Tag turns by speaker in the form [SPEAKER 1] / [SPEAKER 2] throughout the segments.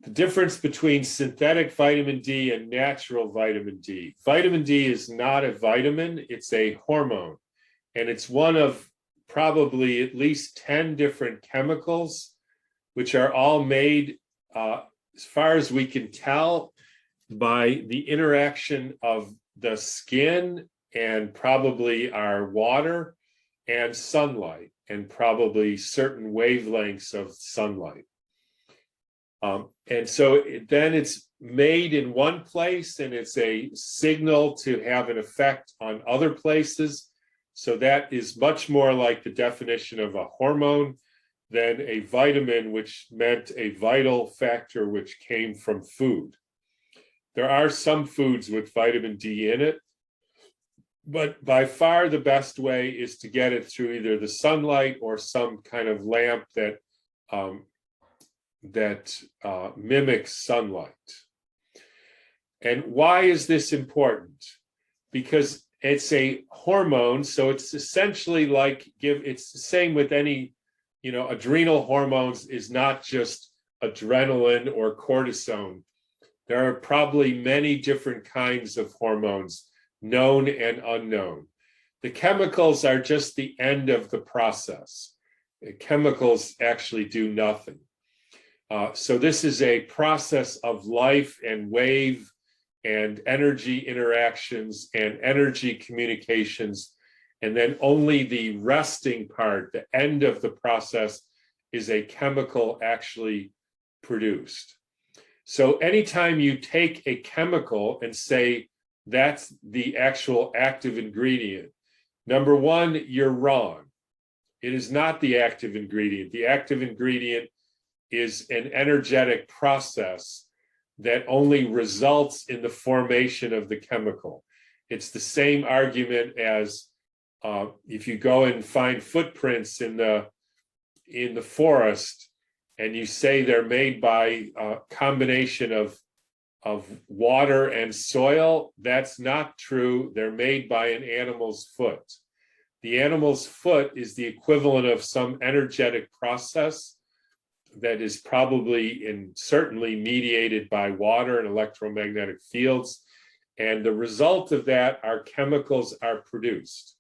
[SPEAKER 1] the difference between synthetic vitamin D and natural vitamin D. Vitamin D is not a vitamin, it's a hormone. And it's one of probably at least 10 different chemicals, which are all made, as far as we can tell, by the interaction of the skin and probably our water and sunlight, and probably certain wavelengths of sunlight. And so then it's made in one place and it's a signal to have an effect on other places. So that is much more like the definition of a hormone than a vitamin, which meant a vital factor which came from food. There are some foods with vitamin D in it, but by far the best way is to get it through either the sunlight or some kind of lamp that mimics sunlight. And why is this important? Because it's a hormone, so it's essentially like it's the same with any, adrenal hormones is not just adrenaline or cortisone. There are probably many different kinds of hormones, known and unknown. The chemicals are just the end of the process. The chemicals actually do nothing. So this is a process of life and wave and energy interactions and energy communications. And then only the resting part, the end of the process, is a chemical actually produced. So anytime you take a chemical and say that's the actual active ingredient, number one, you're wrong. It is not the active ingredient. The active ingredient is an energetic process that only results in the formation of the chemical. It's the same argument as if you go and find footprints in the forest and you say they're made by a combination of water and soil, that's not true. They're made by an animal's foot. The animal's foot is the equivalent of some energetic process that is probably and certainly mediated by water and electromagnetic fields. And the result of that are chemicals are produced.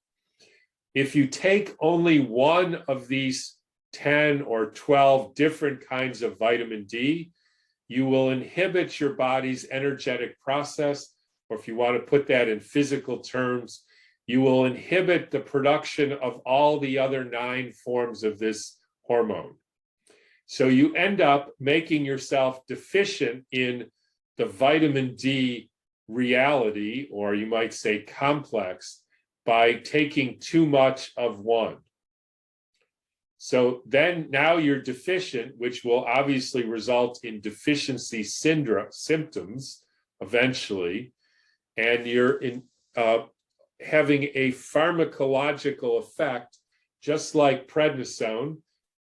[SPEAKER 1] If you take only one of these 10 or 12 different kinds of vitamin D, you will inhibit your body's energetic process, or if you want to put that in physical terms, you will inhibit the production of all the other 9 forms of this hormone. So you end up making yourself deficient in the vitamin D reality, or you might say complex, by taking too much of one. So then now you're deficient, which will obviously result in deficiency symptoms eventually, and you're having a pharmacological effect, just like prednisone.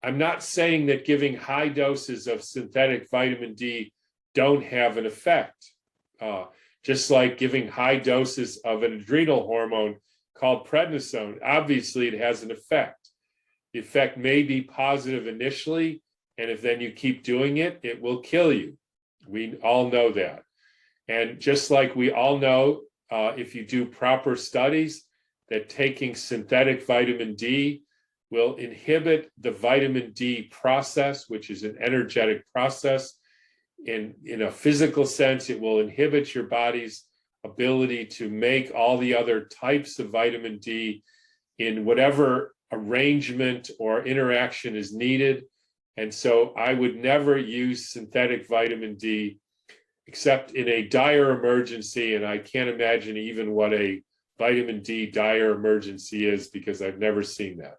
[SPEAKER 1] I'm not saying that giving high doses of synthetic vitamin D don't have an effect. Just like giving high doses of an adrenal hormone called prednisone, obviously it has an effect. The effect may be positive initially, and if then you keep doing it, it will kill you. We all know that. And just like we all know, if you do proper studies, that taking synthetic vitamin D will inhibit the vitamin D process, which is an energetic process. In a physical sense, it will inhibit your body's ability to make all the other types of vitamin D in whatever arrangement or interaction is needed. And so I would never use synthetic vitamin D except in a dire emergency. And I can't imagine even what a vitamin D dire emergency is, because I've never seen that.